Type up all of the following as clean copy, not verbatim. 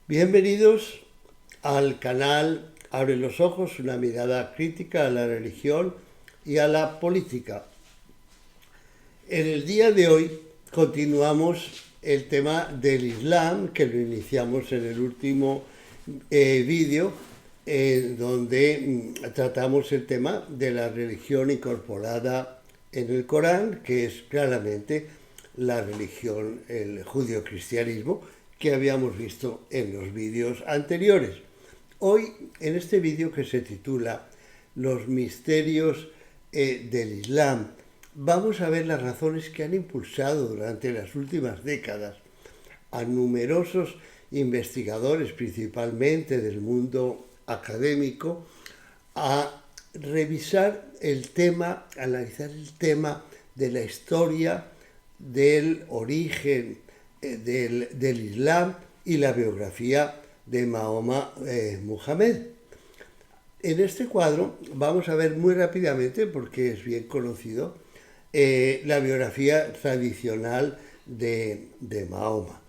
Bienvenidos al canal Abre los Ojos, una mirada crítica a la religión y a la política. En el día de hoy continuamos el tema del Islam, que lo iniciamos en el último vídeo, donde tratamos el tema de la religión incorporada en el Corán, que es claramente la religión, el judio-cristianismo, que habíamos visto en los vídeos anteriores. Hoy, en este vídeo que se titula Los misterios del Islam, vamos a ver las razones que han impulsado durante las últimas décadas a numerosos investigadores, principalmente del mundo académico, a revisar el tema, analizar el tema de la historia, del origen del Islam y la biografía de Mahoma Muhammad. En este cuadro vamos a ver muy rápidamente, porque es bien conocido, la biografía tradicional de Mahoma.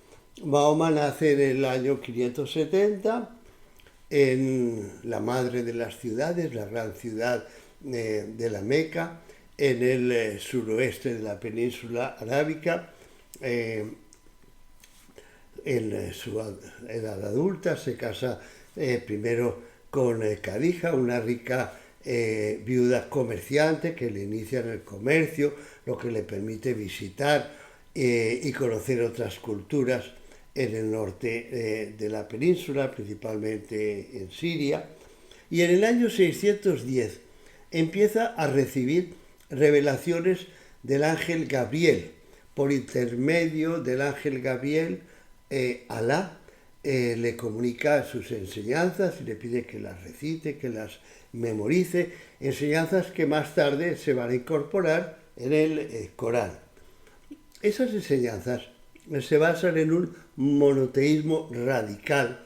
Mahoma nace en el año 570 en la madre de las ciudades, la gran ciudad de la Meca, en el suroeste de la península arábica. En su edad adulta se casa primero con Khadija, una rica viuda comerciante que le inicia en el comercio, lo que le permite visitar y conocer otras culturas en el norte de la península, principalmente en Siria. Y en el año 610 empieza a recibir revelaciones del ángel Gabriel. Por intermedio del ángel Gabriel, Alá le comunica sus enseñanzas y le pide que las recite, que las memorice, enseñanzas que más tarde se van a incorporar en el Corán. Esas enseñanzas se basan en un monoteísmo radical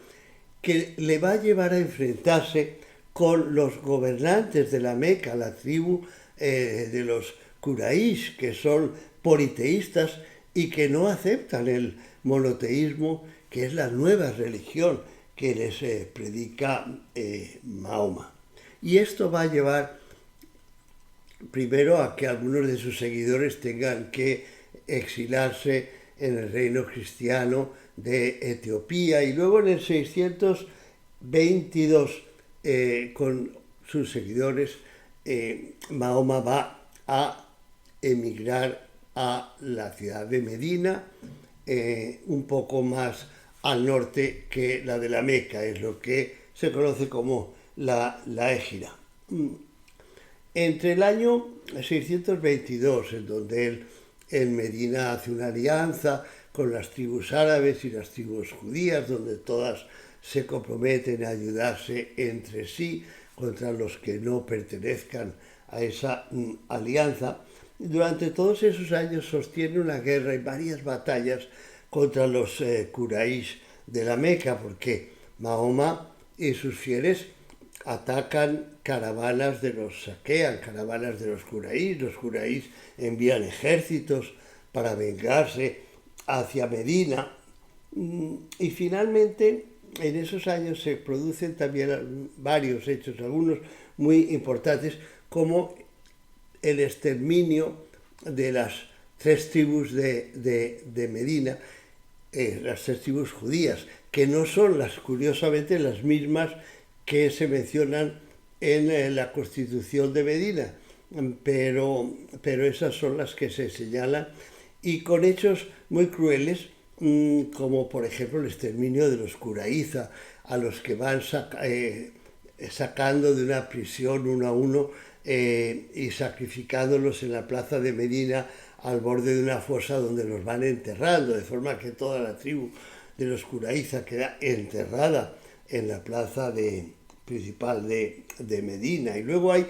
que le va a llevar a enfrentarse con los gobernantes de la Meca, la tribu de los Quraysh, que son politeístas y que no aceptan el monoteísmo, que es la nueva religión que les predica Mahoma. Y esto va a llevar primero a que algunos de sus seguidores tengan que exilarse en el reino cristiano de Etiopía, y luego en el 622 con sus seguidores Mahoma va a emigrar a la ciudad de Medina, un poco más al norte que la de la Meca, es lo que se conoce como la Égira. Entre el año 622, en donde él en Medina hace una alianza con las tribus árabes y las tribus judías, donde todas se comprometen a ayudarse entre sí contra los que no pertenezcan a esa alianza. Durante todos esos años sostiene una guerra y varias batallas contra los Quraysh de la Meca, porque Mahoma y sus fieles atacan caravanas saquean caravanas de los Quraysh envían ejércitos para vengarse hacia Medina, y finalmente en esos años se producen también varios hechos, algunos muy importantes, como el exterminio de las tres tribus de Medina, las tres tribus judías, que no son curiosamente las mismas que se mencionan en la Constitución de Medina, pero esas son las que se señalan, y con hechos muy crueles, como por ejemplo el exterminio de los Qurayza, a los que van sacando de una prisión uno a uno y sacrificándolos en la plaza de Medina al borde de una fosa donde los van enterrando, de forma que toda la tribu de los Qurayza queda enterrada en la plaza principal de Medina. Y luego hay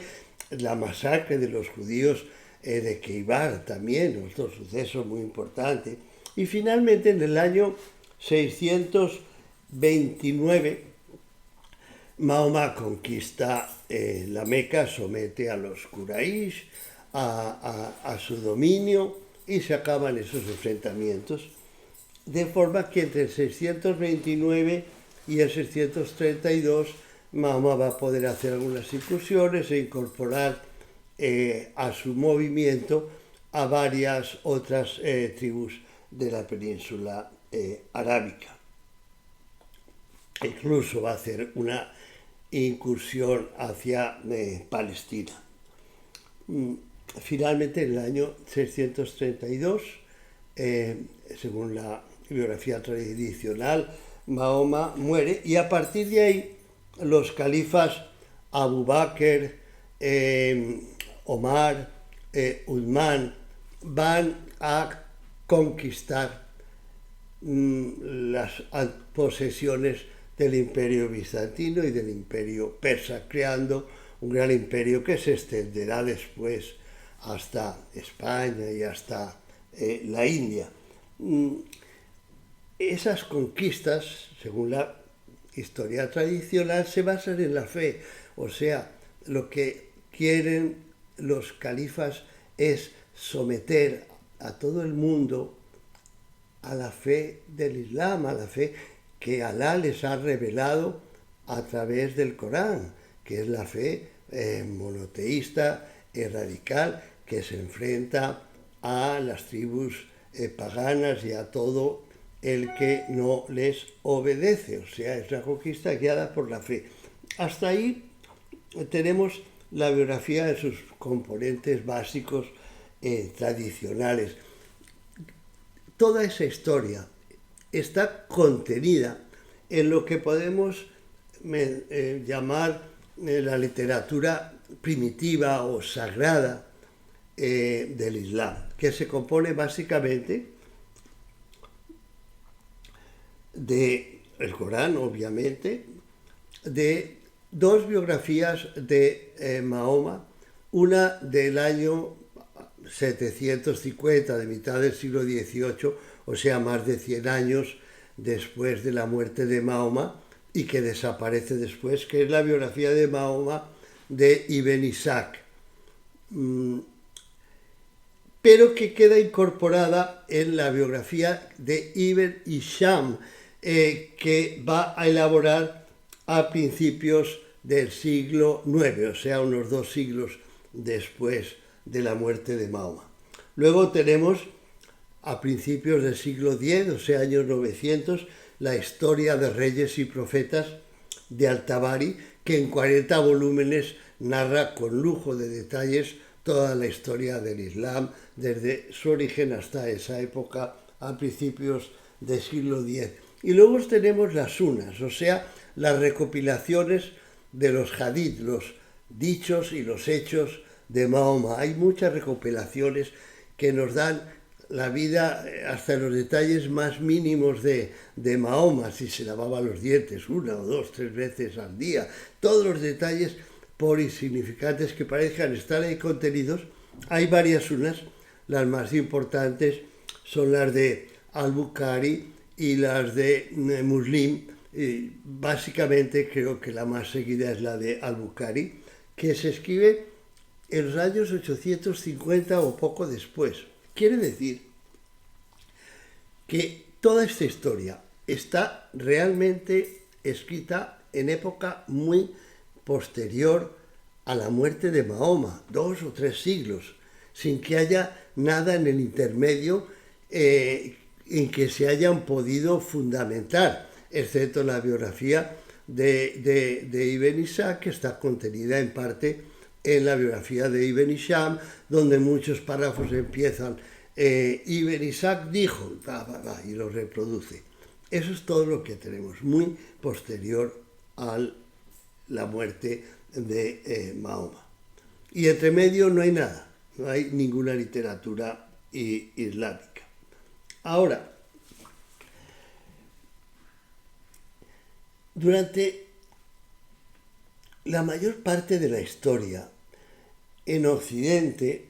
la masacre de los judíos de Keibar también, otro suceso muy importante. Y finalmente en el año 629 Mahoma conquista la Meca, somete a los Quraysh a su dominio, y se acaban esos enfrentamientos, de forma que entre el 629 y en 632 Mahoma va a poder hacer algunas incursiones e incorporar a su movimiento a varias otras tribus de la península arábica. Incluso va a hacer una incursión hacia Palestina. Finalmente, en el año 632, según la biografía tradicional, Mahoma muere y a partir de ahí los califas Abu Bakr, Omar, Uthman van a conquistar las posesiones del imperio bizantino y del imperio persa, creando un gran imperio que se extenderá después hasta España y hasta la India. Esas conquistas, según la historia tradicional, se basan en la fe, o sea, lo que quieren los califas es someter a todo el mundo a la fe del Islam, a la fe que Alá les ha revelado a través del Corán, que es la fe monoteísta y radical que se enfrenta a las tribus paganas y a todo el que no les obedece, o sea, es una conquista guiada por la fe. Hasta ahí tenemos la biografía de sus componentes básicos tradicionales. Toda esa historia está contenida en lo que podemos llamar la literatura primitiva o sagrada del Islam, que se compone básicamente del Corán, obviamente, de dos biografías de Mahoma, una del año 750, de mitad del siglo XVIII, o sea, más de 100 años después de la muerte de Mahoma, y que desaparece después, que es la biografía de Mahoma de Ibn Ishaq, pero que queda incorporada en la biografía de Ibn Hisham, que va a elaborar a principios del siglo IX, o sea, unos 2 siglos después de la muerte de Mahoma. Luego tenemos a principios del siglo X, o sea, años 900, la historia de reyes y profetas de Al-Tabari, que en 40 volúmenes narra con lujo de detalles toda la historia del Islam, desde su origen hasta esa época, a principios del siglo X. Y luego tenemos las sunas, o sea, las recopilaciones de los hadith, los dichos y los hechos de Mahoma. Hay muchas recopilaciones que nos dan la vida hasta los detalles más mínimos de Mahoma, si se lavaba los dientes 1 o 2, 3 veces al día, todos los detalles por insignificantes que parezcan estar ahí contenidos. Hay varias sunas, las más importantes son las de Al-Bukhari y las de Muslim. Básicamente creo que la más seguida es la de Al-Bukhari, que se escribe en los años 850 o poco después. Quiere decir que toda esta historia está realmente escrita en época muy posterior a la muerte de Mahoma, 2 o 3 siglos, sin que haya nada en el intermedio en que se hayan podido fundamentar, excepto la biografía de Ibn Ishaq, que está contenida en parte en la biografía de Ibn Hisham, donde muchos párrafos empiezan Ibn Ishaq dijo, y lo reproduce. Eso es todo lo que tenemos, muy posterior a la muerte de Mahoma. Y entre medio no hay nada, no hay ninguna literatura islámica. Ahora, durante la mayor parte de la historia, en Occidente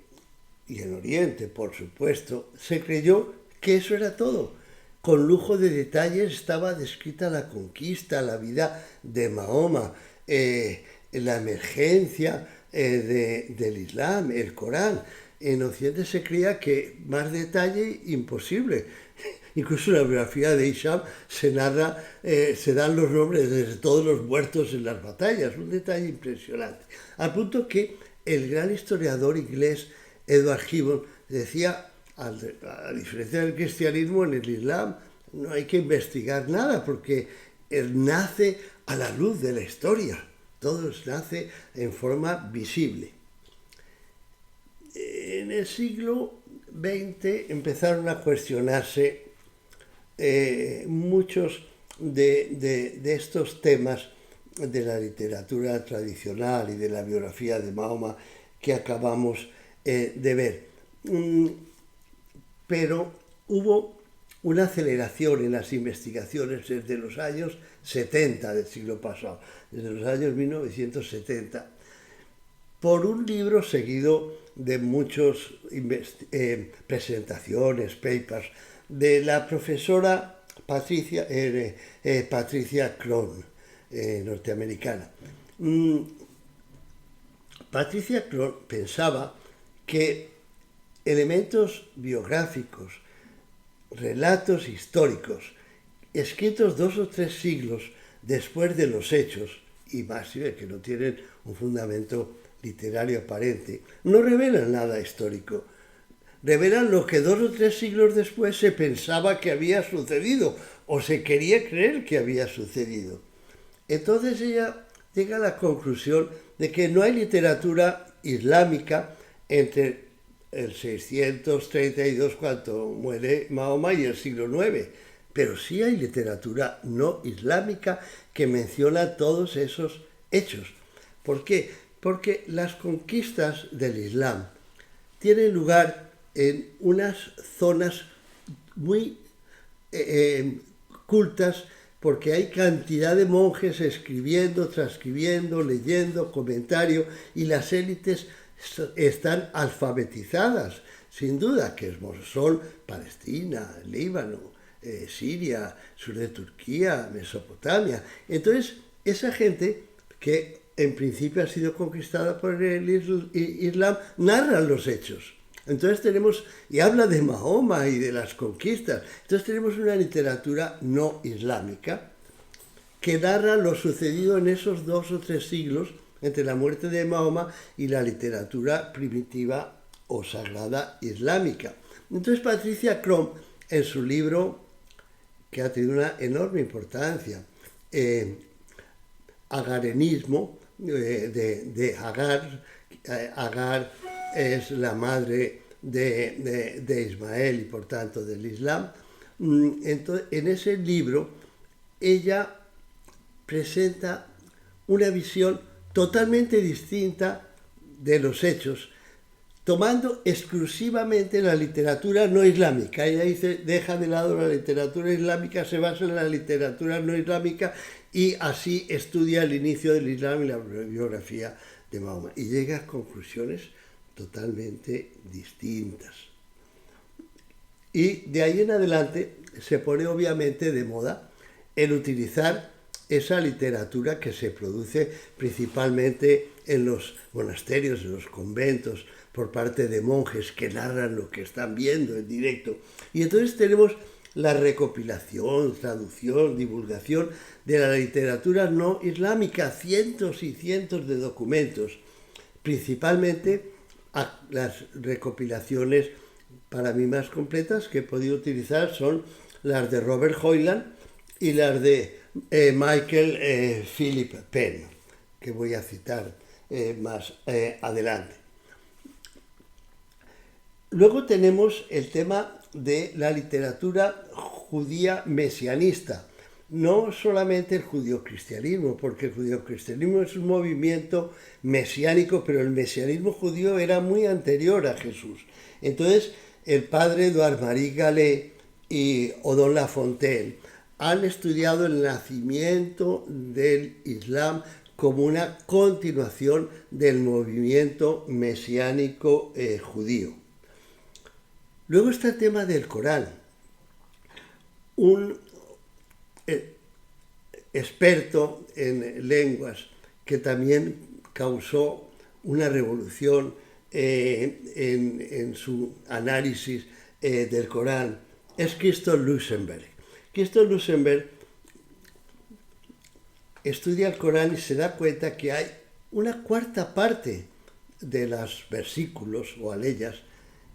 y en Oriente, por supuesto, se creyó que eso era todo. Con lujo de detalles estaba descrita la conquista, la vida de Mahoma, la emergencia del Islam, el Corán. En Occidente se creía que más detalle imposible. Incluso en la biografía de Hisham se narra, se dan los nombres de todos los muertos en las batallas, un detalle impresionante. Al punto que el gran historiador inglés Edward Gibbon decía, a diferencia del cristianismo, en el Islam no hay que investigar nada porque él nace a la luz de la historia, todo nace en forma visible. En el siglo XX empezaron a cuestionarse muchos de estos temas de la literatura tradicional y de la biografía de Mahoma que acabamos de ver. Pero hubo una aceleración en las investigaciones desde los años 70 del siglo pasado, desde los años 1970, por un libro seguido de muchas presentaciones, papers, de la profesora Patricia Crone, norteamericana. Patricia Crone pensaba que elementos biográficos, relatos históricos, escritos 2 o 3 siglos después de los hechos, y más que no tienen un fundamento literario aparente, no revelan nada histórico. Revelan lo que 2 o 3 siglos después se pensaba que había sucedido, o se quería creer que había sucedido. Entonces ella llega a la conclusión de que no hay literatura islámica entre el 632, cuando muere Mahoma, y el siglo IX, pero sí hay literatura no islámica que menciona todos esos hechos. ¿Por qué? Porque las conquistas del Islam tienen lugar en unas zonas muy cultas, porque hay cantidad de monjes escribiendo, transcribiendo, leyendo, comentario, y las élites están alfabetizadas, sin duda, que son Palestina, Líbano, Siria, sur de Turquía, Mesopotamia. Entonces, esa gente que en principio ha sido conquistada por el Islam, narra los hechos. Entonces tenemos, y habla de Mahoma y de las conquistas, entonces tenemos una literatura no islámica que narra lo sucedido en esos 2 o 3 siglos entre la muerte de Mahoma y la literatura primitiva o sagrada islámica. Entonces Patricia Crone, en su libro, que ha tenido una enorme importancia, Agarenismo, de Agar, Agar es la madre de Ismael y por tanto del Islam. Entonces, en ese libro ella presenta una visión totalmente distinta de los hechos, tomando exclusivamente la literatura no islámica. Ella dice, deja de lado la literatura islámica, se basa en la literatura no islámica y así estudia el inicio del Islam y la biografía de Mahoma. Y llega a conclusiones totalmente distintas. Y de ahí en adelante se pone obviamente de moda el utilizar esa literatura que se produce principalmente en los monasterios, en los conventos, por parte de monjes que narran lo que están viendo en directo. Y entonces tenemos la recopilación, traducción, divulgación de la literatura no islámica, cientos y cientos de documentos, principalmente las recopilaciones para mí más completas que he podido utilizar son las de Robert Hoyland y las de Michael Philip Penn, que voy a citar más adelante. Luego tenemos el tema de la literatura judía mesianista, no solamente el judio-cristianismo, porque el judio-cristianismo es un movimiento mesiánico, pero el mesianismo judío era muy anterior a Jesús. Entonces, el padre Edouard Marie Gallet y Odon Lafontaine han estudiado el nacimiento del Islam como una continuación del movimiento mesiánico judío. Luego está el tema del Corán. Un experto en lenguas que también causó una revolución en su análisis del Corán, es Christoph Lusenberg. Christoph Lusenberg estudia el Corán y se da cuenta que hay una cuarta parte de los versículos o aleyas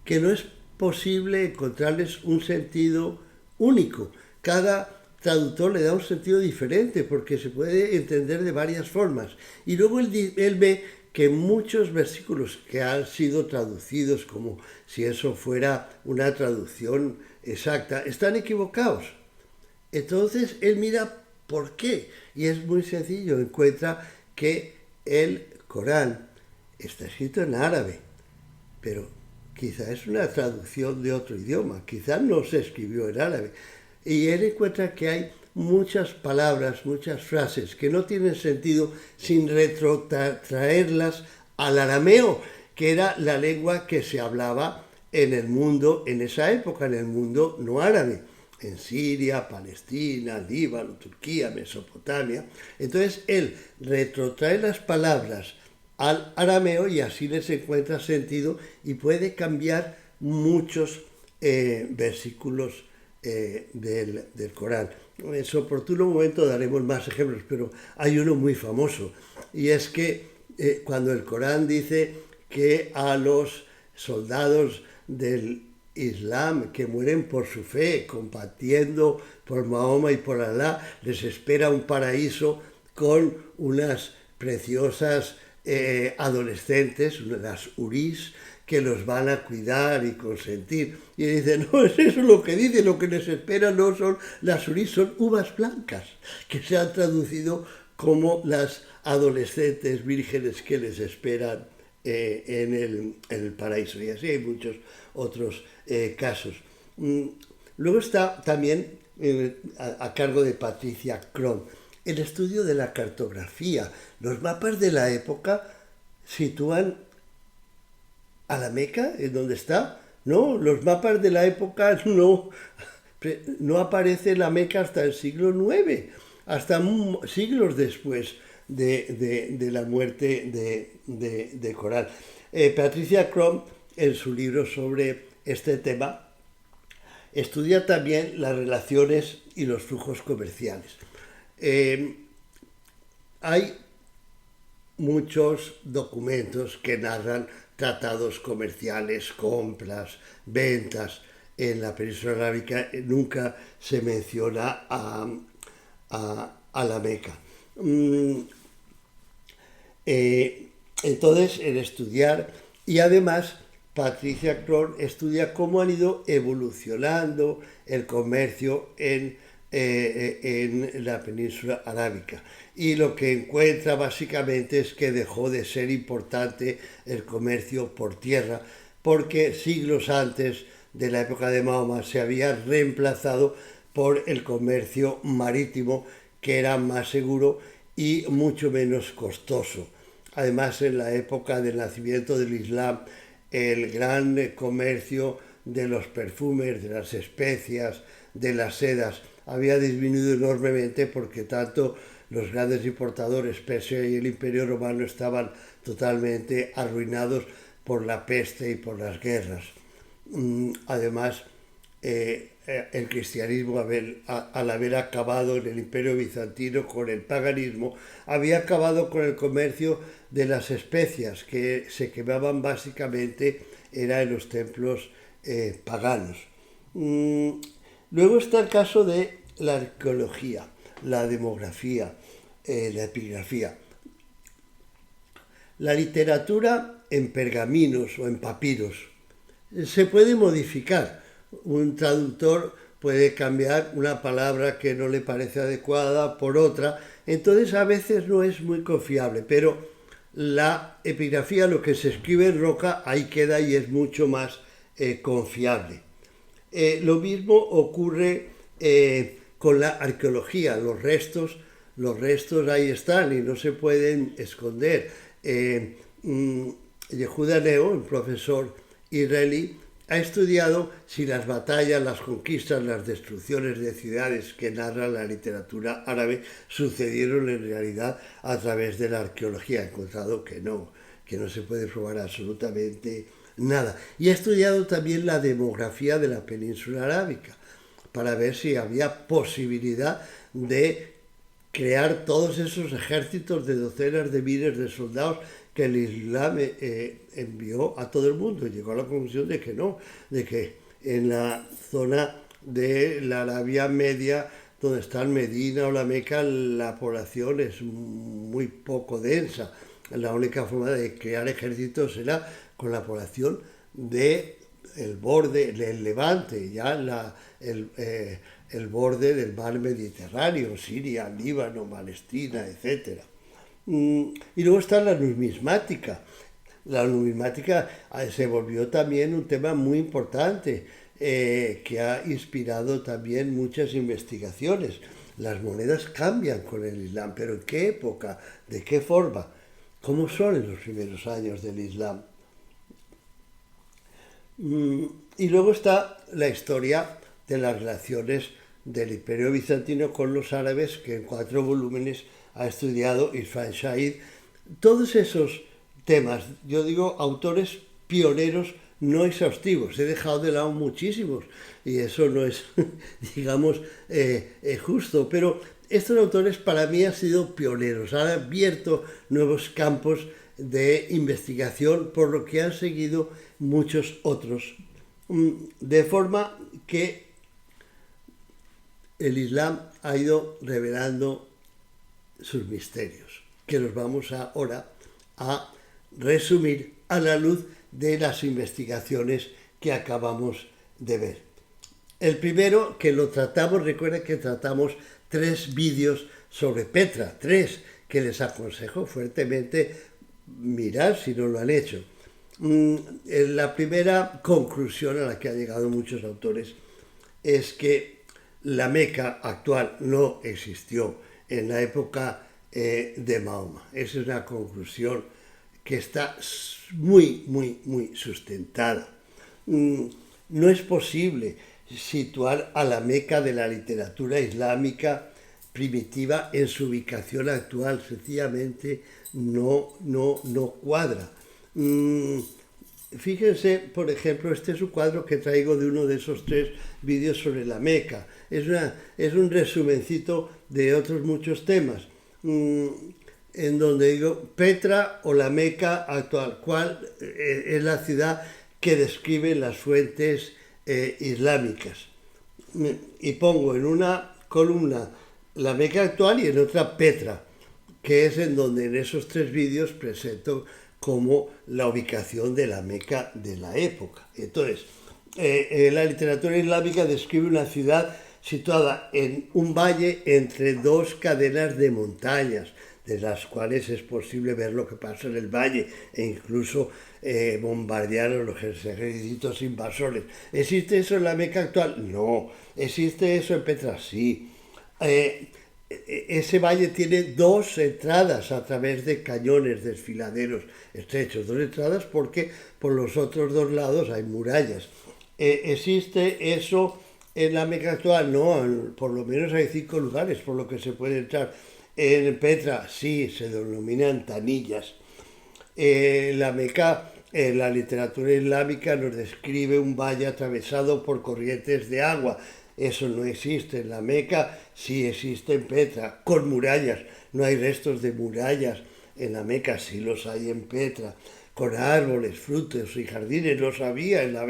que no es posible encontrarles un sentido único. Cada traductor le da un sentido diferente porque se puede entender de varias formas. Y luego él ve que muchos versículos que han sido traducidos como si eso fuera una traducción exacta, están equivocados. Entonces él mira por qué. Y es muy sencillo, encuentra que el Corán está escrito en árabe, pero quizá es una traducción de otro idioma, quizá no se escribió en árabe. Y él encuentra que hay muchas palabras, muchas frases que no tienen sentido sin retrotraerlas al arameo, que era la lengua que se hablaba en el mundo en esa época, en el mundo no árabe, en Siria, Palestina, Líbano, Turquía, Mesopotamia. Entonces él retrotrae las palabras al arameo y así les encuentra sentido y puede cambiar muchos versículos del Corán. En su oportuno momento daremos más ejemplos, pero hay uno muy famoso, y es que cuando el Corán dice que a los soldados del Islam que mueren por su fe, combatiendo por Mahoma y por Alá, les espera un paraíso con unas preciosas adolescentes, las urís, que los van a cuidar y consentir. Y dice, no, es eso lo que dice, lo que les espera no son las urís, son uvas blancas, que se han traducido como las adolescentes vírgenes que les esperan en el paraíso. Y así hay muchos otros casos. Luego está también a cargo de Patricia Cron el estudio de la cartografía. Los mapas de la época sitúan a la Meca, en donde está. No, los mapas de la época no aparece la Meca hasta el siglo IX, hasta siglos después de la muerte de Corán. Patricia Cron, en su libro sobre este tema, estudia también las relaciones y los flujos comerciales. Hay muchos documentos que narran tratados comerciales, compras, ventas en la península arábica. Nunca se menciona a la Meca. Entonces, el estudiar, y además Patricia Cron estudia cómo han ido evolucionando el comercio en la península arábica. Y lo que encuentra básicamente es que dejó de ser importante el comercio por tierra, porque siglos antes de la época de Mahoma se había reemplazado por el comercio marítimo, que era más seguro y mucho menos costoso. Además, en la época del nacimiento del Islam, el gran comercio de los perfumes, de las especias, de las sedas, había disminuido enormemente porque tanto los grandes importadores, Persia y el Imperio Romano, estaban totalmente arruinados por la peste y por las guerras. Además, el cristianismo, al haber acabado en el Imperio Bizantino con el paganismo, había acabado con el comercio de las especias, que se quemaban básicamente era en los templos paganos. Luego está el caso de la arqueología, la demografía, la epigrafía. La literatura en pergaminos o en papiros se puede modificar. Un traductor puede cambiar una palabra que no le parece adecuada por otra, entonces a veces no es muy confiable, pero la epigrafía, lo que se escribe en roca, ahí queda y es mucho más confiable. Lo mismo ocurre con la arqueología, los restos ahí están y no se pueden esconder. Yehuda Neo, un profesor israelí, ha estudiado si las batallas, las conquistas, las destrucciones de ciudades que narra la literatura árabe sucedieron en realidad a través de la arqueología. Ha encontrado que no se puede probar absolutamente nada. Y ha estudiado también la demografía de la península arábica. para ver si había posibilidad de crear todos esos ejércitos de docenas de miles de soldados que el Islam envió a todo el mundo. Llegó a la conclusión de que no, de que en la zona de la Arabia Media, donde está el Medina o la Meca, la población es muy poco densa. La única forma de crear ejércitos era con la población de el borde, el Levante, ya el borde del mar Mediterráneo, Siria, Líbano, Palestina, etc. Y luego está la numismática. La numismática se volvió también un tema muy importante que ha inspirado también muchas investigaciones. Las monedas cambian con el Islam, pero ¿en qué época? ¿De qué forma? ¿Cómo son en los primeros años del Islam? Y luego está la historia de las relaciones del Imperio Bizantino con los árabes, que en 4 volúmenes ha estudiado Irfan Shahid. Todos esos temas, yo digo, autores pioneros no exhaustivos, he dejado de lado muchísimos y eso no es, digamos, justo, pero estos autores para mí han sido pioneros, han abierto nuevos campos de investigación, por lo que han seguido muchos otros, de forma que el Islam ha ido revelando sus misterios, que los vamos ahora a resumir a la luz de las investigaciones que acabamos de ver. El primero, que lo tratamos, recuerden que tratamos 3 vídeos sobre Petra, 3 que les aconsejo fuertemente mirar si no lo han hecho. La primera conclusión a la que han llegado muchos autores es que la Meca actual no existió en la época de Mahoma. Esa es una conclusión que está muy sustentada. No es posible situar a la Meca de la literatura islámica primitiva en su ubicación actual, sencillamente no cuadra. Fíjense, por ejemplo, este es un cuadro que traigo de uno de esos 3 vídeos sobre la Meca. Es un resumencito de otros muchos temas, en donde digo Petra o la Meca actual, cuál es la ciudad que describen las fuentes islámicas. Y pongo en una columna la Meca actual y en otra Petra, que es en donde en esos 3 vídeos presento como la ubicación de la Meca de la época. Entonces, la literatura islámica describe una ciudad situada en un valle entre 2 cadenas de montañas, de las cuales es posible ver lo que pasa en el valle e incluso bombardear a los ejércitos invasores. ¿Existe eso en la Meca actual? No. ¿Existe eso en Petra? Sí. Ese valle tiene 2 entradas a través de cañones desfiladeros estrechos. 2 entradas porque por los otros 2 lados hay murallas. ¿Existe eso en la Meca actual? No, por lo menos hay 5 lugares por los que se puede entrar. En Petra sí, se denominan tanillas. La Meca, la literatura islámica nos describe un valle atravesado por corrientes de agua. Eso no existe en la Meca, sí existe en Petra, con murallas. No hay restos de murallas en la Meca, sí los hay en Petra, con árboles, frutos y jardines. Los había en la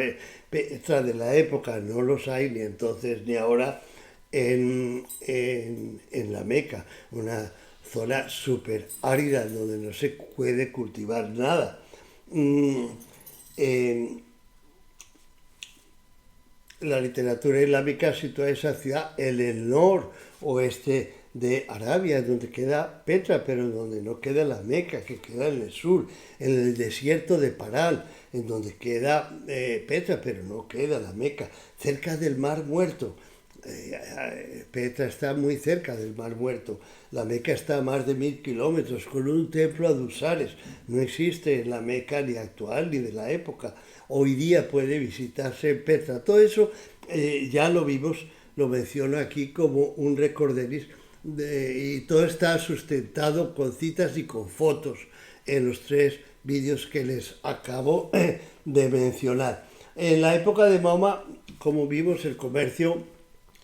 Petra de la época, no los hay ni entonces ni ahora en la Meca, una zona súper árida donde no se puede cultivar nada. La literatura islámica sitúa esa ciudad en el noroeste de Arabia, donde queda Petra, pero donde no queda la Meca, que queda en el sur, en el desierto de Paral, en donde queda Petra, pero no queda la Meca, cerca del Mar Muerto. Petra está muy cerca del Mar Muerto, la Meca está a más de 1000 kilómetros, con un templo a Dusares. No existe en la Meca ni actual ni de la época. Hoy día puede visitarse en Petra. Todo eso ya lo vimos, lo menciono aquí como un recorderis, y todo está sustentado con citas y con fotos en los 3 vídeos que les acabo de mencionar. En la época de Mahoma, como vimos, el comercio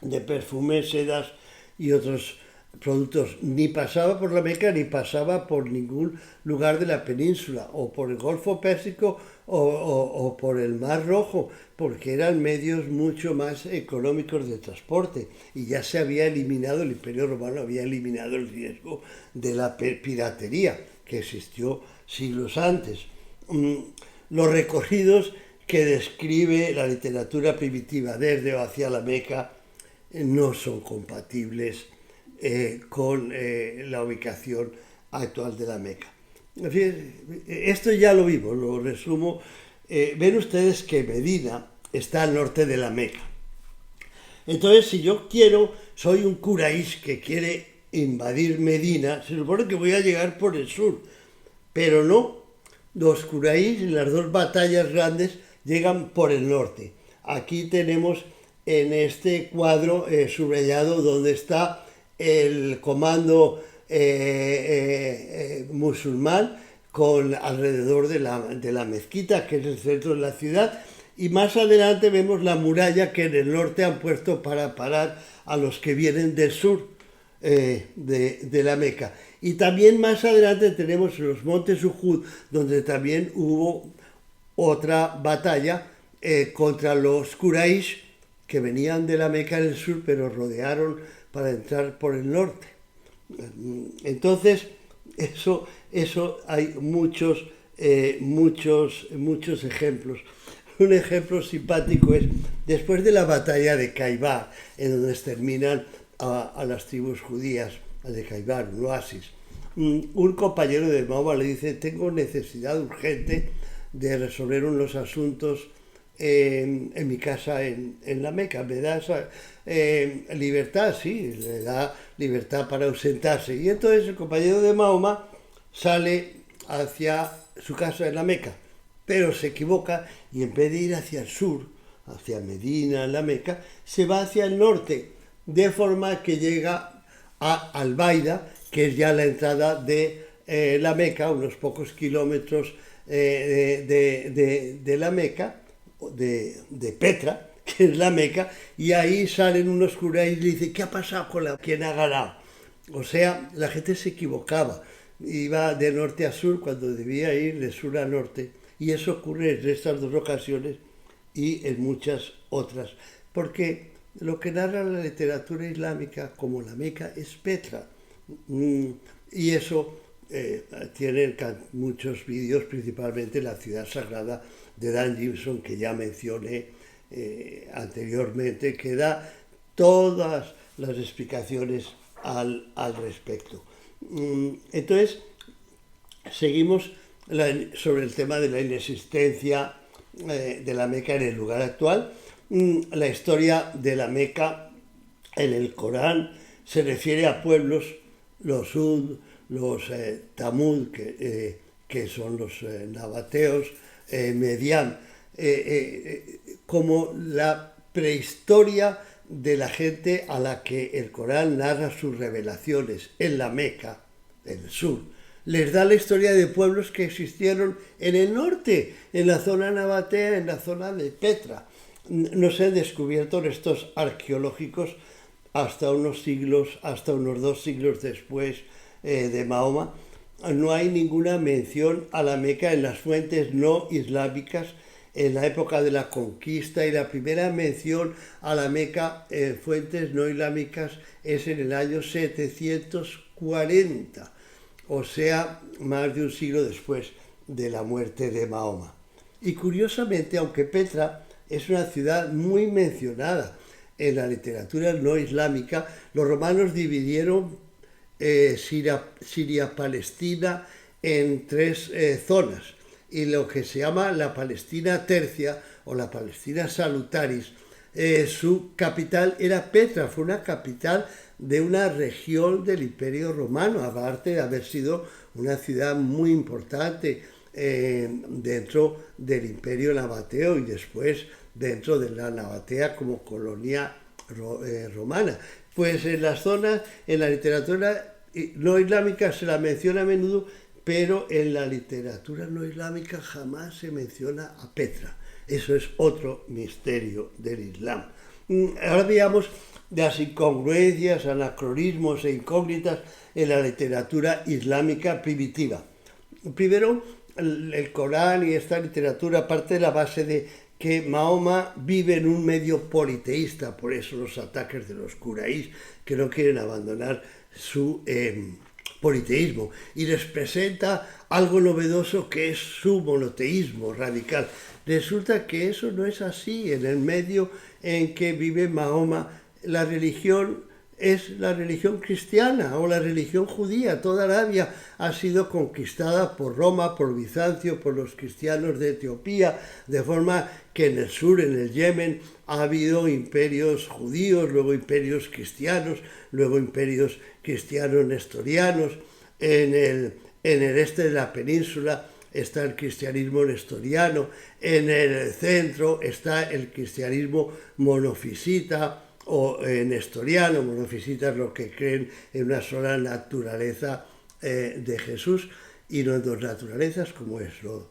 de perfumes, sedas y otros productos, ni pasaba por la Meca ni pasaba por ningún lugar de la península, o por el Golfo Pérsico o por el Mar Rojo, porque eran medios mucho más económicos de transporte y ya se había eliminado, el Imperio Romano había eliminado el riesgo de la piratería que existió siglos antes. Los recorridos que describe la literatura primitiva desde o hacia la Meca no son compatibles con la ubicación actual de la Meca. En fin, esto ya lo vimos, lo resumo. Ven ustedes que Medina está al norte de la Meca. Entonces, si yo soy un Quraysh que quiere invadir Medina, se supone que voy a llegar por el sur, pero no. Los Quraysh en las dos batallas grandes llegan por el norte. Aquí tenemos en este cuadro subrayado donde está el comando musulmán con alrededor de la mezquita, que es el centro de la ciudad, y más adelante vemos la muralla que en el norte han puesto para parar a los que vienen del sur de la Meca. Y también más adelante tenemos los montes Uhud, donde también hubo otra batalla contra los Quraysh, que venían de la Meca en el sur, pero rodearon para entrar por el norte. Entonces, eso hay muchos ejemplos. Un ejemplo simpático es, después de la batalla de Khaybar, en donde exterminan a las tribus judías, de Khaybar, un oasis, un compañero de Mahoma le dice: tengo necesidad urgente de resolver unos asuntos en mi casa en la Meca. ¿Me das libertad? Sí, le da libertad para ausentarse. Y entonces el compañero de Mahoma sale hacia su casa en la Meca, pero se equivoca y en vez de ir hacia el sur, hacia Medina, en la Meca, se va hacia el norte, de forma que llega a Albaida, que es ya la entrada de la Meca, unos pocos kilómetros de la Meca, de Petra, que es la Meca, y ahí salen unos Quraysh y le dicen: ¿qué ha pasado con quién ha ganado? O sea, la gente se equivocaba, iba de norte a sur cuando debía ir de sur a norte, y eso ocurre en estas dos ocasiones y en muchas otras, porque lo que narra la literatura islámica como la Meca es Petra, y eso tienen muchos vídeos, principalmente la ciudad sagrada de Dan Gibson, que ya mencioné anteriormente, que da todas las explicaciones al respecto. Entonces, seguimos sobre el tema de la inexistencia de la Meca en el lugar actual. La historia de la Meca en el Corán se refiere a pueblos, los Ud, los Tamud, que son los nabateos, Medián, como la prehistoria de la gente a la que el Corán narra sus revelaciones en la Meca, en el sur. Les da la historia de pueblos que existieron en el norte, en la zona nabatea, en la zona de Petra. No se han descubierto restos arqueológicos hasta unos 2 siglos después de Mahoma. No hay ninguna mención a la Meca en las fuentes no islámicas en la época de la conquista, y la primera mención a la Meca en fuentes no islámicas es en el año 740, o sea, más de un siglo después de la muerte de Mahoma. Y curiosamente, aunque Petra es una ciudad muy mencionada en la literatura no islámica, los romanos dividieron Siria-Palestina en 3 zonas, y lo que se llama la Palestina Tercia o la Palestina Salutaris, su capital era Petra, fue una capital de una región del Imperio Romano, aparte de haber sido una ciudad muy importante dentro del Imperio Nabateo y después dentro de la Nabatea como colonia romana. Pues en las zonas, en la literatura no islámica se la menciona a menudo, pero en la literatura no islámica jamás se menciona a Petra. Eso es otro misterio del Islam. Ahora veamos las incongruencias, anacronismos e incógnitas en la literatura islámica primitiva. Primero, el Corán y esta literatura parte de la base de que Mahoma vive en un medio politeísta, por eso los ataques de los curaís, que no quieren abandonar su politeísmo, y les presenta algo novedoso que es su monoteísmo radical. Resulta que eso no es así. En el medio en que vive Mahoma, la religión es la religión cristiana o la religión judía. Toda Arabia ha sido conquistada por Roma, por Bizancio, por los cristianos de Etiopía, de forma que en el sur, en el Yemen, ha habido imperios judíos, luego imperios cristianos, luego imperios cristianos nestorianos. En el este de la península está el cristianismo nestoriano, en el centro está el cristianismo monofisita o nestoriano. Monofisita es lo que creen en una sola naturaleza de Jesús y no en dos naturalezas, como es lo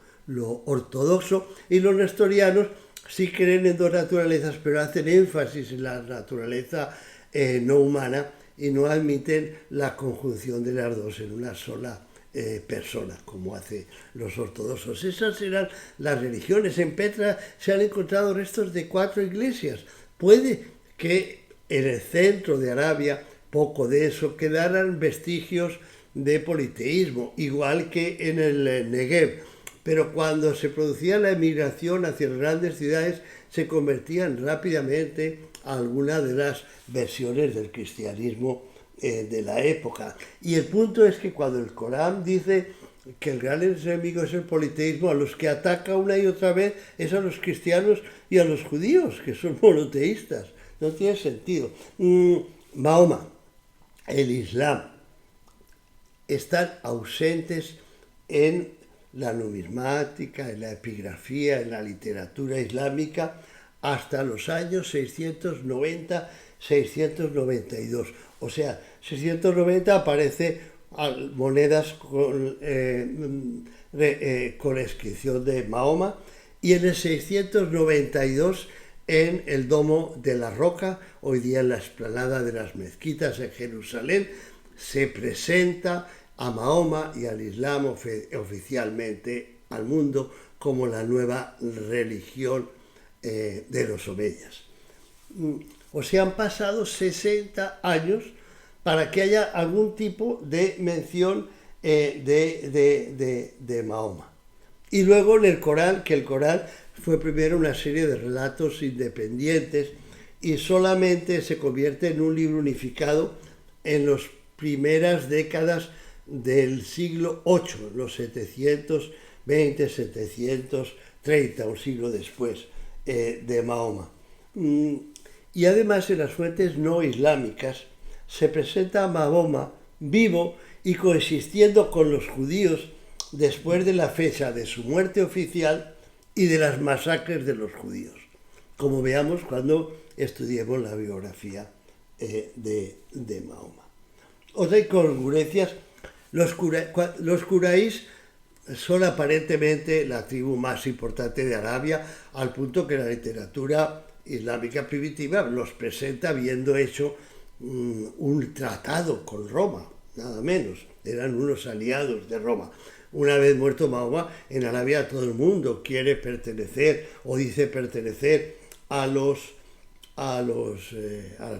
ortodoxo, y los nestorianos sí creen en dos naturalezas, pero hacen énfasis en la naturaleza no humana y no admiten la conjunción de las dos en una sola persona, como hacen los ortodoxos. Esas eran las religiones. En Petra se han encontrado restos de 4 iglesias. Puede que en el centro de Arabia, poco de eso, quedaran vestigios de politeísmo, igual que en el Negev. Pero cuando se producía la emigración hacia las grandes ciudades, se convertían rápidamente a alguna de las versiones del cristianismo de la época. Y el punto es que cuando el Corán dice que el gran enemigo es el politeísmo, a los que ataca una y otra vez es a los cristianos y a los judíos, que son monoteístas. No tiene sentido. Mahoma, el Islam, están ausentes en la numismática, en la epigrafía, en la literatura islámica hasta los años 690-692. O sea, 690 aparece monedas con inscripción de Mahoma, y en el 692 en el Domo de la Roca, hoy día en la explanada de las mezquitas en Jerusalén, se presenta a Mahoma y al Islam oficialmente al mundo como la nueva religión de los omeyas. O sea, han pasado 60 años para que haya algún tipo de mención de Mahoma. Y luego en el Corán, que el Corán fue primero una serie de relatos independientes y solamente se convierte en un libro unificado en las primeras décadas del siglo VIII, los 720, 730, un siglo después de Mahoma. Y además en las fuentes no islámicas se presenta a Mahoma vivo y coexistiendo con los judíos después de la fecha de su muerte oficial y de las masacres de los judíos, como veamos cuando estudiemos la biografía de Mahoma. Otra incongruencias, los curaís son aparentemente la tribu más importante de Arabia, al punto que la literatura islámica primitiva los presenta habiendo hecho un tratado con Roma, nada menos. Eran unos aliados de Roma. Una vez muerto Mahoma, en Arabia todo el mundo quiere pertenecer o dice pertenecer a la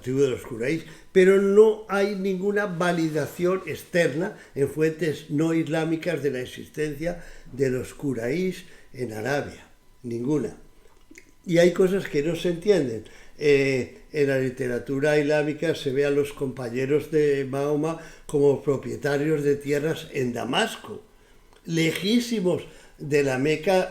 tribu de los curaís, pero no hay ninguna validación externa en fuentes no islámicas de la existencia de los curaís en Arabia, ninguna. Y hay cosas que no se entienden. En la literatura islámica se ve a los compañeros de Mahoma como propietarios de tierras en Damasco, lejísimos de la Meca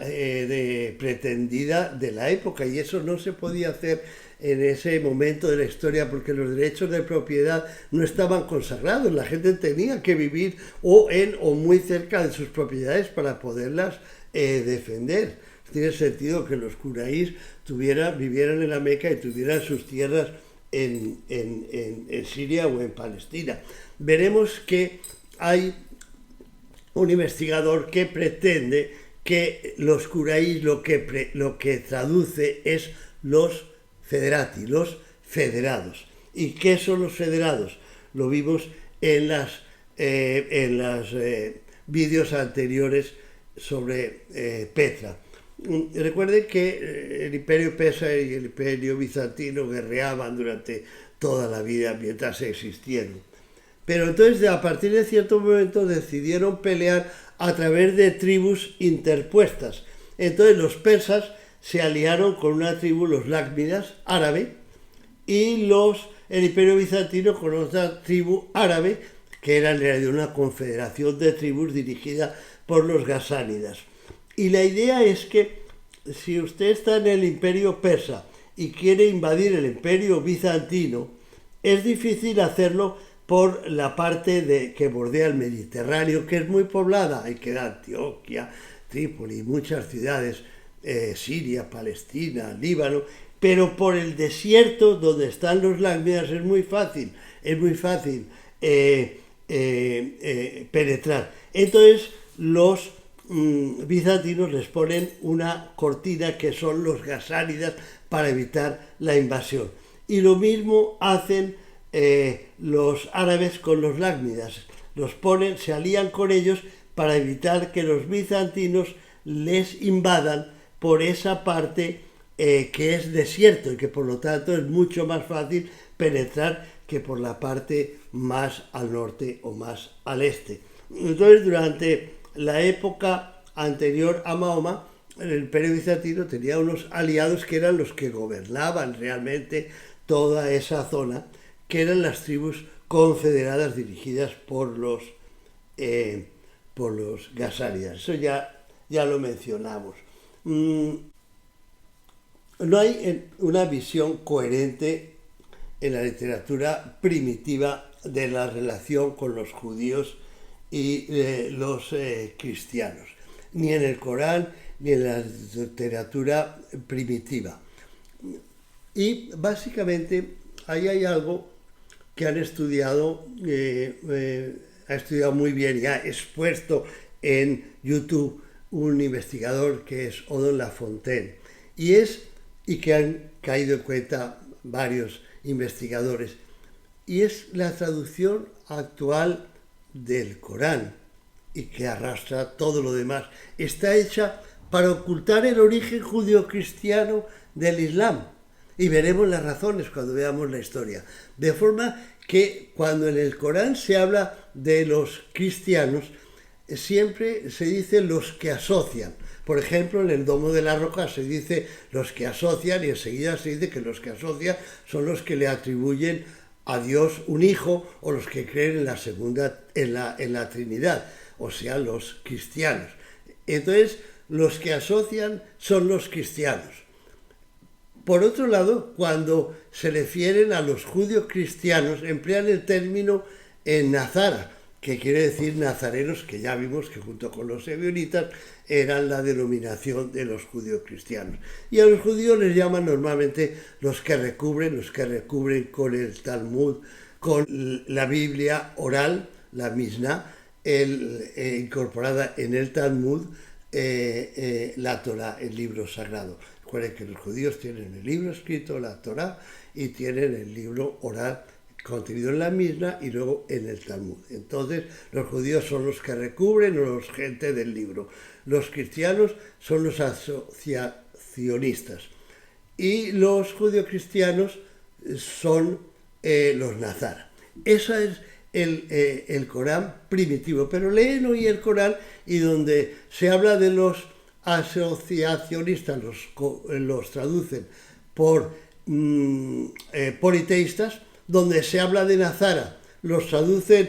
pretendida de la época, y eso no se podía hacer en ese momento de la historia porque los derechos de propiedad no estaban consagrados. La gente tenía que vivir o en o muy cerca de sus propiedades para poderlas defender. Tiene sentido que los curaís vivieran en la Meca y tuvieran sus tierras en Siria o en Palestina. Veremos que hay un investigador que pretende que los curaís lo que traduce es los federati, los federados. ¿Y qué son los federados? Lo vimos en los vídeos anteriores sobre Petra. Recuerden que el imperio persa y el imperio bizantino guerreaban durante toda la vida mientras existieron. Pero entonces a partir de cierto momento decidieron pelear a través de tribus interpuestas. Entonces los persas se aliaron con una tribu, los lácmidas, árabe, y el imperio bizantino con otra tribu árabe, que era en realidad una confederación de tribus dirigida por los gasánidas. Y la idea es que si usted está en el imperio persa y quiere invadir el imperio bizantino, es difícil hacerlo por la parte que bordea el Mediterráneo, que es muy poblada. Ahí queda Antioquia, Trípoli, muchas ciudades, Siria, Palestina, Líbano, pero por el desierto donde están los lácmidas es muy fácil penetrar. Entonces los bizantinos les ponen una cortina que son los gasánidas para evitar la invasión. Y lo mismo hacen los árabes con los lácmidas. Se alían con ellos para evitar que los bizantinos les invadan por esa parte que es desierto y que por lo tanto es mucho más fácil penetrar que por la parte más al norte o más al este. Entonces, durante la época anterior a Mahoma, el imperio bizantino tenía unos aliados que eran los que gobernaban realmente toda esa zona, que eran las tribus confederadas dirigidas por los gasánidas. Eso ya lo mencionamos. No hay una visión coherente en la literatura primitiva de la relación con los judíos y los cristianos, ni en el Corán ni en la literatura primitiva. Y básicamente ahí hay algo que han estudiado, ha estudiado muy bien y ha expuesto en YouTube un investigador que es Odon Lafontaine, y que han caído en cuenta varios investigadores, y es la traducción actual del Corán y que arrastra todo lo demás. Está hecha para ocultar el origen judío-cristiano del Islam, y veremos las razones cuando veamos la historia. De forma que cuando en el Corán se habla de los cristianos, siempre se dice los que asocian. Por ejemplo, en el Domo de la Roca se dice los que asocian, y enseguida se dice que los que asocian son los que le atribuyen a Dios un hijo, o los que creen en la Trinidad, o sea, los cristianos. Entonces, los que asocian son los cristianos. Por otro lado, cuando se refieren a los judíos cristianos, emplean el término Nazara, que quiere decir nazarenos, que ya vimos que junto con los ebionitas eran la denominación de los judíos cristianos. Y a los judíos les llaman normalmente los que recubren con el Talmud, con la Biblia oral, la Mishnah, incorporada en el Talmud, la Torá, el libro sagrado. Recuerden que los judíos tienen el libro escrito, la Torá, y tienen el libro oral contenido en la Mishnah y luego en el Talmud. Entonces, los judíos son los que recubren, o los gente del libro. Los cristianos son los asociacionistas. Y los judío-cristianos son los nazara. Eso es el Corán primitivo. Pero leen hoy el Corán, y donde se habla de los asociacionistas, los traducen por politeístas. Donde se habla de Nazara, los traducen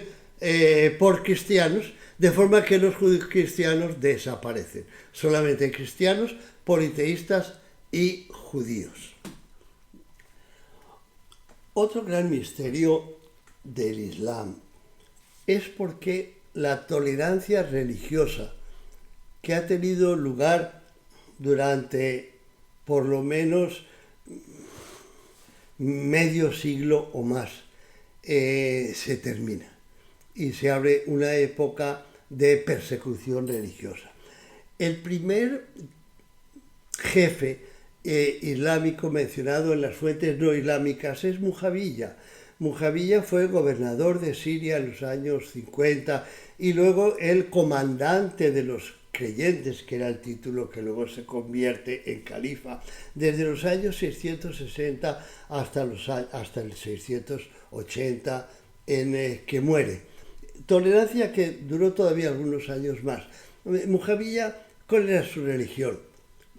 por cristianos, de forma que los judíos cristianos desaparecen. Solamente hay cristianos, politeístas y judíos. Otro gran misterio del Islam es porque la tolerancia religiosa que ha tenido lugar durante por lo menos medio siglo o más, se termina y se abre una época de persecución religiosa. El primer jefe islámico mencionado en las fuentes no islámicas es Mujawiya. Mujawiya fue gobernador de Siria en los años 50 y luego el comandante de los creyentes, que era el título que luego se convierte en califa, desde los años 660 hasta el 680 en que muere. Tolerancia que duró todavía algunos años más. Mujawiya, ¿cuál era su religión?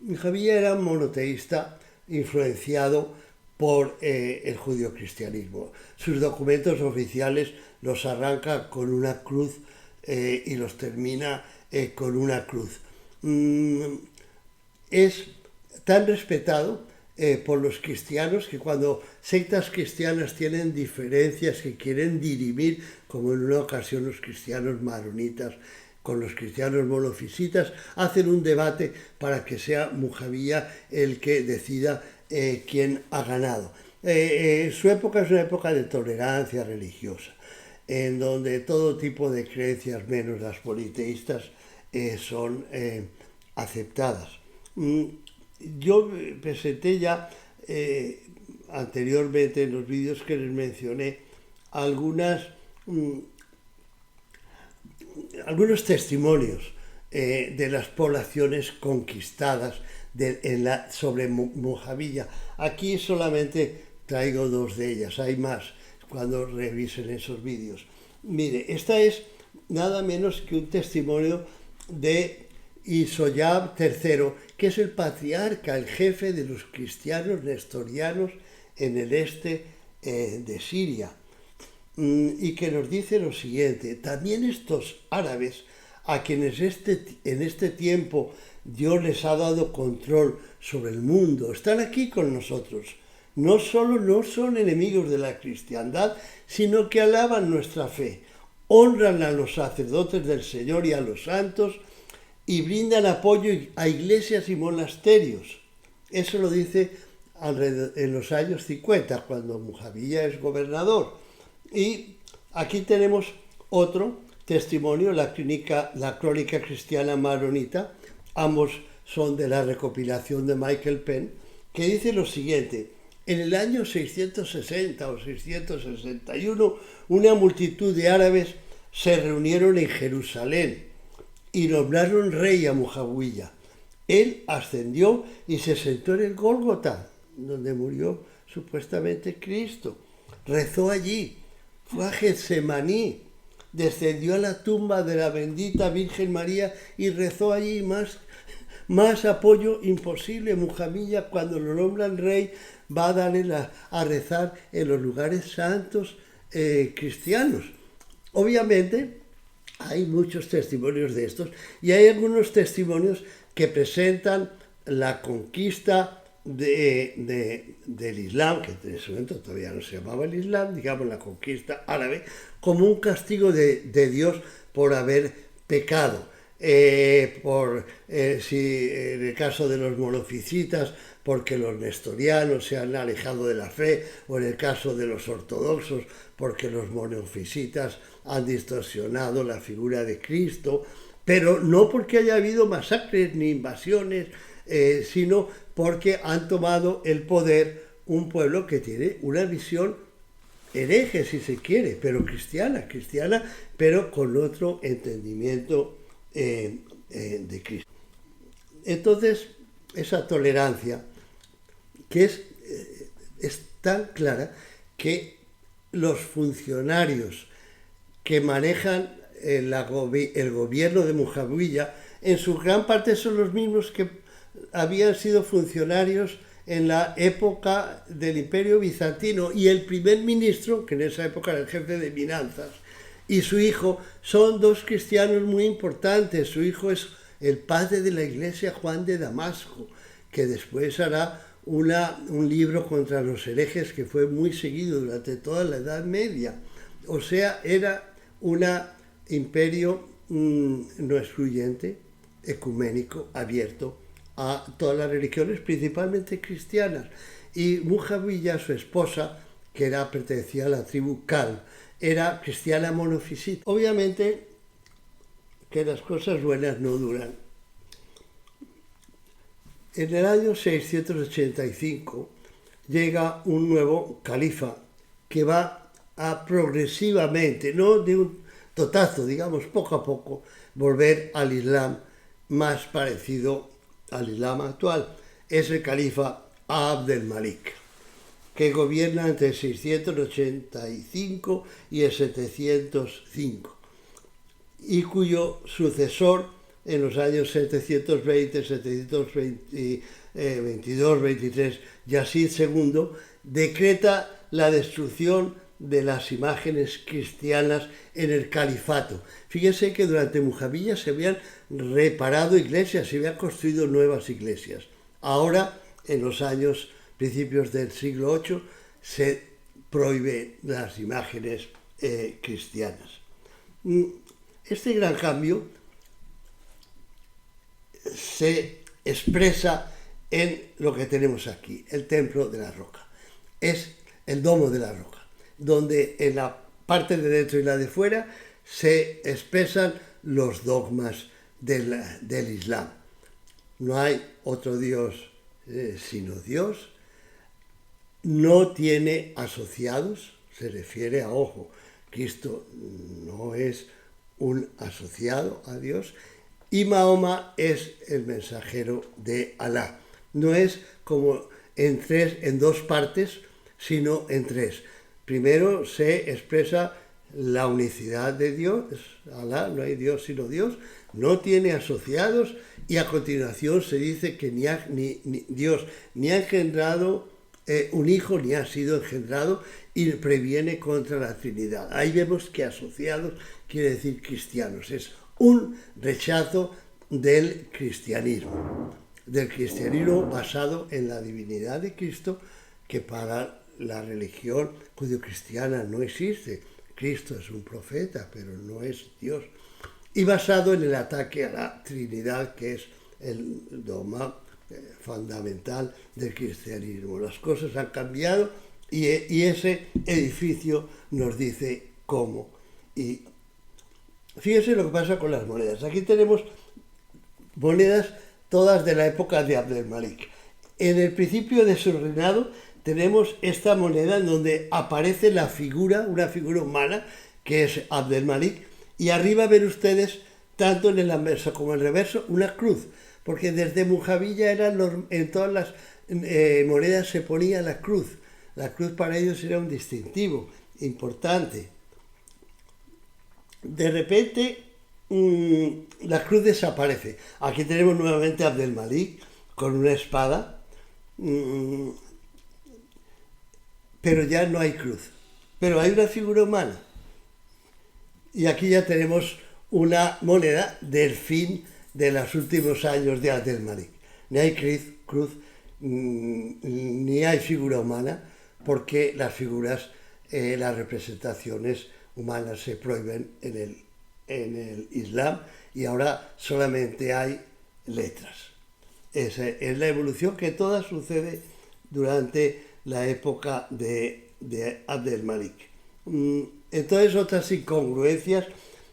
Mujawiya era un monoteísta influenciado por el judio-cristianismo. Sus documentos oficiales los arranca con una cruz y los termina con una cruz. Es tan respetado por los cristianos que cuando sectas cristianas tienen diferencias que quieren dirimir, como en una ocasión los cristianos maronitas con los cristianos monofisitas, hacen un debate para que sea Mujawiya el que decida quién ha ganado. Su época es una época de tolerancia religiosa, en donde todo tipo de creencias, menos las politeístas, son aceptadas. Yo presenté ya anteriormente en los vídeos que les mencioné algunos testimonios de las poblaciones conquistadas sobre Mujawiya. Aquí solamente traigo dos de ellas, hay más cuando revisen esos vídeos. Mire, esta es nada menos que un testimonio de Isoyab III, que es el patriarca, el jefe de los cristianos nestorianos en el este de Siria, y que nos dice lo siguiente: también estos árabes, a quienes en este tiempo Dios les ha dado control sobre el mundo, están aquí con nosotros. No solo no son enemigos de la cristiandad, sino que alaban nuestra fe, honran a los sacerdotes del Señor y a los santos, y brindan apoyo a iglesias y monasterios. Eso lo dice en los años 50, cuando Mujawiya es gobernador. Y aquí tenemos otro testimonio, la crónica cristiana maronita, ambos son de la recopilación de Michael Penn, que dice lo siguiente: en el año 660 o 661, una multitud de árabes se reunieron en Jerusalén y nombraron rey a Mujawiya. Él ascendió y se sentó en el Gólgota, donde murió supuestamente Cristo. Rezó allí, fue a Getsemaní, descendió a la tumba de la bendita Virgen María y rezó allí. Más apoyo imposible. Mujawiya, cuando lo nombran rey, va a darle a rezar en los lugares santos cristianos. Obviamente hay muchos testimonios de estos, y hay algunos testimonios que presentan la conquista del Islam, que en ese momento todavía no se llamaba el Islam, digamos la conquista árabe, como un castigo de Dios por haber pecado. Si en el caso de los monofisitas, porque los nestorianos se han alejado de la fe, o en el caso de los ortodoxos, porque los monofisitas han distorsionado la figura de Cristo, pero no porque haya habido masacres ni invasiones, sino porque han tomado el poder un pueblo que tiene una visión hereje, si se quiere, pero cristiana, pero con otro entendimiento de Cristo. Entonces, esa tolerancia que es tan clara que los funcionarios que manejan el gobierno de Mujawiya en su gran parte son los mismos que habían sido funcionarios en la época del Imperio Bizantino, y el primer ministro, que en esa época era el jefe de finanzas, y su hijo son dos cristianos muy importantes. Su hijo es el padre de la iglesia, Juan de Damasco, que después hará un libro contra los herejes que fue muy seguido durante toda la Edad Media. O sea, era un imperio no excluyente, ecuménico, abierto a todas las religiones, principalmente cristianas. Y Mujawiya, su esposa, que pertenecía a la tribu Cal, era cristiana monofisita. Obviamente que las cosas buenas no duran. En el año 685 llega un nuevo califa que va a progresivamente, no de un totazo, digamos, poco a poco, volver al Islam más parecido al Islam actual. Es el califa Abd el-Malik, que gobierna entre el 685 y el 705, y cuyo sucesor en los años 720, 722, 23, Yazid II, decreta la destrucción de las imágenes cristianas en el califato. Fíjense que durante Mujawiya se habían reparado iglesias, se habían construido nuevas iglesias. Ahora, en los años principios del siglo VIII, se prohíbe las imágenes cristianas. Este gran cambio se expresa en lo que tenemos aquí, el Templo de la Roca. Es el Domo de la Roca, donde en la parte de dentro y la de fuera se expresan los dogmas del Islam. No hay otro Dios sino Dios. No tiene asociados, se refiere a, ojo, Cristo no es un asociado a Dios, y Mahoma es el mensajero de Alá. No es como en dos partes, sino en tres. Primero se expresa la unicidad de Dios, Alá, no hay Dios sino Dios, no tiene asociados, y a continuación se dice que Dios ni ha engendrado un hijo ni ha sido engendrado, y previene contra la Trinidad. Ahí vemos que asociados quiere decir cristianos. Es un rechazo del cristianismo basado en la divinidad de Cristo, que para la religión judio-cristiana no existe. Cristo es un profeta, pero no es Dios. Y basado en el ataque a la Trinidad, que es el dogma fundamental del cristianismo. Las cosas han cambiado y ese edificio nos dice cómo. Y fíjense lo que pasa con las monedas. Aquí tenemos monedas todas de la época de Abd el-Malik. En el principio de su reinado tenemos esta moneda en donde aparece una figura humana, que es Abd el-Malik, y arriba ven ustedes, tanto en el anverso como en el reverso, una cruz, porque desde Mujawiya en todas las monedas se ponía la cruz. La cruz para ellos era un distintivo importante. De repente la cruz desaparece. Aquí tenemos nuevamente a Abd el-Malik con una espada, pero ya no hay cruz. Pero hay una figura humana. Y aquí ya tenemos una moneda del fin de los últimos años de Abd el-Malik. Ni hay cruz, ni hay figura humana, porque las figuras, las representaciones humanas se prohíben en el Islam, y ahora solamente hay letras. Esa es la evolución que toda sucede durante la época de Abd el-Malik. Entonces, otras incongruencias: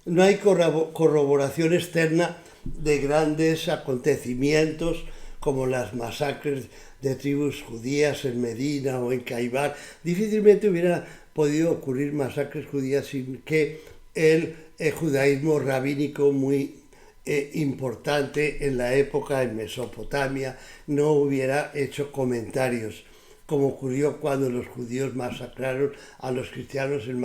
no hay corroboración externa de grandes acontecimientos como las masacres de tribus judías en Medina o en Khaybar. Difícilmente hubiera podido ocurrir masacres judías sin que el judaísmo rabínico muy importante en la época en Mesopotamia no hubiera hecho comentarios, como ocurrió cuando los judíos masacraron a los cristianos en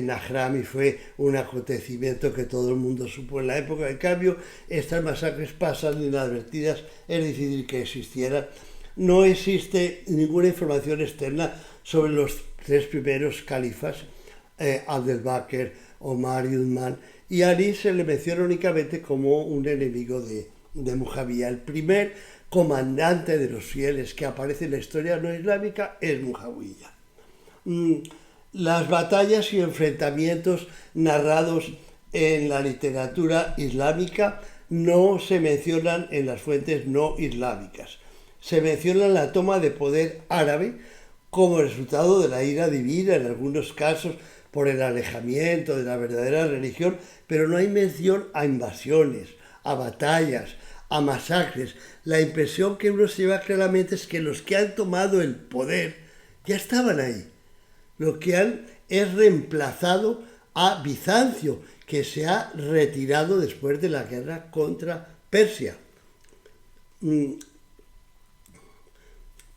Najram, y fue un acontecimiento que todo el mundo supo en la época. En cambio, estas masacres pasan inadvertidas, es difícil que existieran. No existe ninguna información externa sobre los tres primeros califas, Abd el-Bakr, Omar y Uthman, y a Ali se le menciona únicamente como un enemigo de Mujawiya. El primer comandante de los fieles que aparece en la historia no islámica es Mujawiya. Las batallas y enfrentamientos narrados en la literatura islámica no se mencionan en las fuentes no islámicas. Se menciona la toma de poder árabe como resultado de la ira divina, en algunos casos por el alejamiento de la verdadera religión, pero no hay mención a invasiones, a batallas, a masacres. La impresión que uno se lleva claramente es que los que han tomado el poder ya estaban ahí. Lo que han es reemplazado a Bizancio, que se ha retirado después de la guerra contra Persia.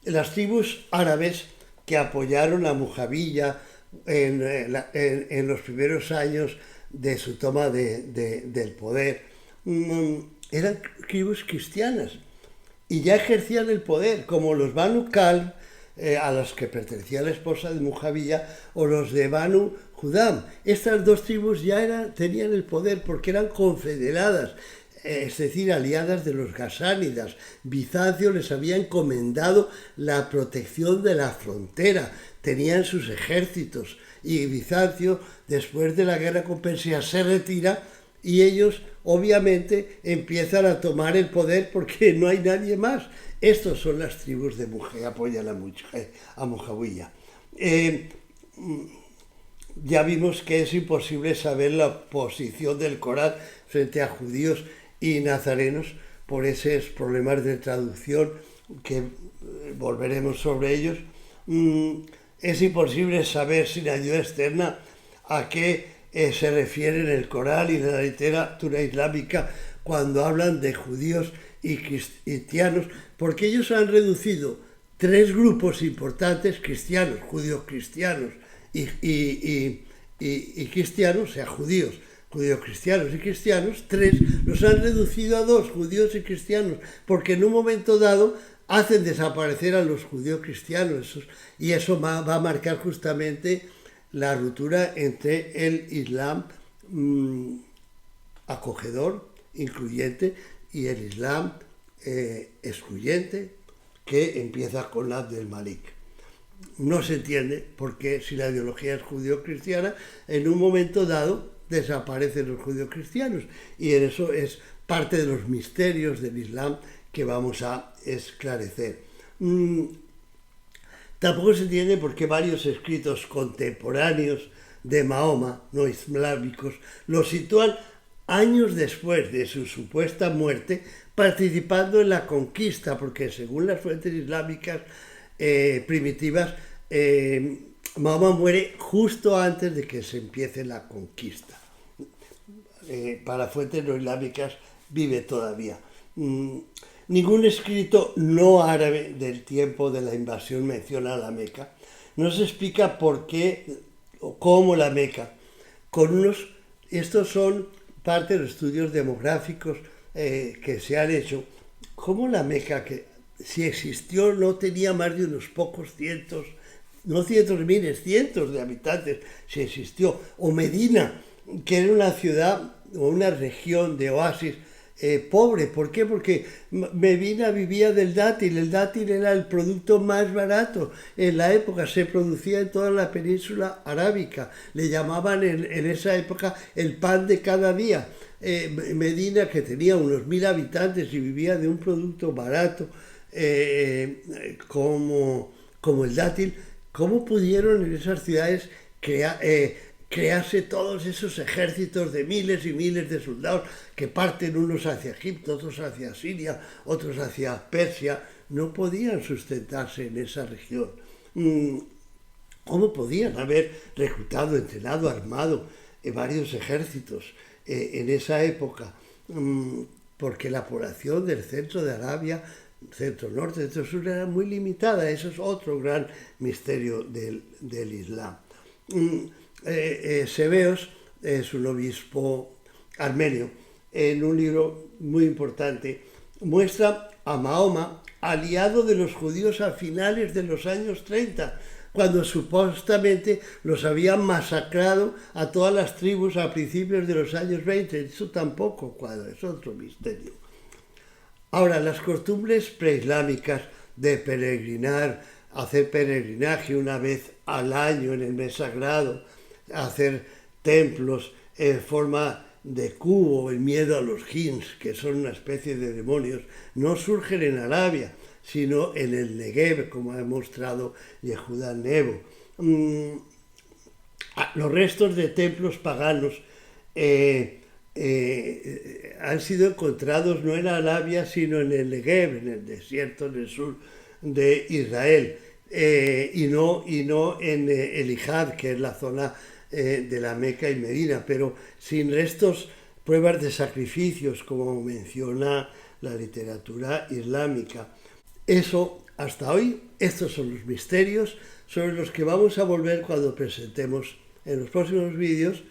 Las tribus árabes que apoyaron a Mujawiya en los primeros años de su toma del poder eran tribus cristianas y ya ejercían el poder, como los Banu Kalb, a los que pertenecía la esposa de Mujawiya, o los de Banu Judam. Estas dos tribus ya tenían el poder porque eran confederadas, es decir, aliadas de los gasánidas. Bizancio les había encomendado la protección de la frontera, tenían sus ejércitos, y Bizancio, después de la guerra con Persia, se retira y ellos obviamente empiezan a tomar el poder porque no hay nadie más. Estos son las tribus de Mujawiya, apoyan a Mujawiya. Ya vimos que es imposible saber la posición del Corán frente a judíos y nazarenos por esos problemas de traducción que volveremos sobre ellos. Es imposible saber sin ayuda externa a qué se refiere en el Corán y en la literatura islámica cuando hablan de judíos y cristianos, porque ellos han reducido tres grupos importantes cristianos, judíos cristianos y cristianos, o sea, judíos cristianos y cristianos, tres los han reducido a dos, judíos y cristianos, porque en un momento dado hacen desaparecer a los judíos cristianos y eso va a marcar justamente la ruptura entre el Islam acogedor, incluyente, y el Islam excluyente, que empieza con la del Malik. No se entiende por qué, si la ideología es judío-cristiana, en un momento dado desaparecen los judíos cristianos, y en eso es parte de los misterios del Islam que vamos a esclarecer. Tampoco se entiende por qué varios escritos contemporáneos de Mahoma, no islámicos, lo sitúan años después de su supuesta muerte, participando en la conquista, porque según las fuentes islámicas primitivas, Mahoma muere justo antes de que se empiece la conquista. Para fuentes no islámicas vive todavía. Ningún escrito no árabe del tiempo de la invasión menciona a la Meca. No se explica por qué o cómo la Meca. Estos son parte de los estudios demográficos que se han hecho. Cómo la Meca, que si existió, no tenía más de unos pocos cientos, no cientos de miles, cientos de habitantes, si existió. O Medina, que era una ciudad o una región de oasis pobre. ¿Por qué? Porque Medina vivía del dátil. El dátil era el producto más barato en la época, se producía en toda la península arábica, le llamaban en esa época el pan de cada día. Medina, que tenía unos 1000 habitantes y vivía de un producto barato como el dátil, ¿cómo pudieron en esas ciudades crearse todos esos ejércitos de miles y miles de soldados que parten unos hacia Egipto, otros hacia Siria, otros hacia Persia? No podían sustentarse en esa región. ¿Cómo podían haber reclutado, entrenado, armado varios ejércitos en esa época? Porque la población del centro de Arabia, centro norte, centro sur, era muy limitada. Eso es otro gran misterio del Islam. Sebeos es un obispo armenio, en un libro muy importante, muestra a Mahoma aliado de los judíos a finales de los años 30, cuando supuestamente los habían masacrado a todas las tribus a principios de los años 20. Eso tampoco cuadra, es otro misterio. Ahora, las costumbres preislámicas de peregrinar, hacer peregrinaje una vez al año en el mes sagrado, hacer templos en forma de cubo, el miedo a los jins, que son una especie de demonios, no surgen en Arabia, sino en el Negev, como ha demostrado Yehuda Nebo. Los restos de templos paganos han sido encontrados no en Arabia, sino en el Negev, en el desierto en el sur de Israel, y no en Elijad, que es la zona de la Meca y Medina, pero sin restos, pruebas de sacrificios, como menciona la literatura islámica. Eso, hasta hoy, estos son los misterios sobre los que vamos a volver cuando presentemos en los próximos vídeos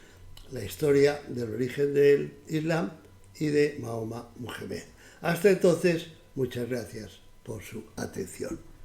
la historia del origen del Islam y de Mahoma Mohamed. Hasta entonces, muchas gracias por su atención.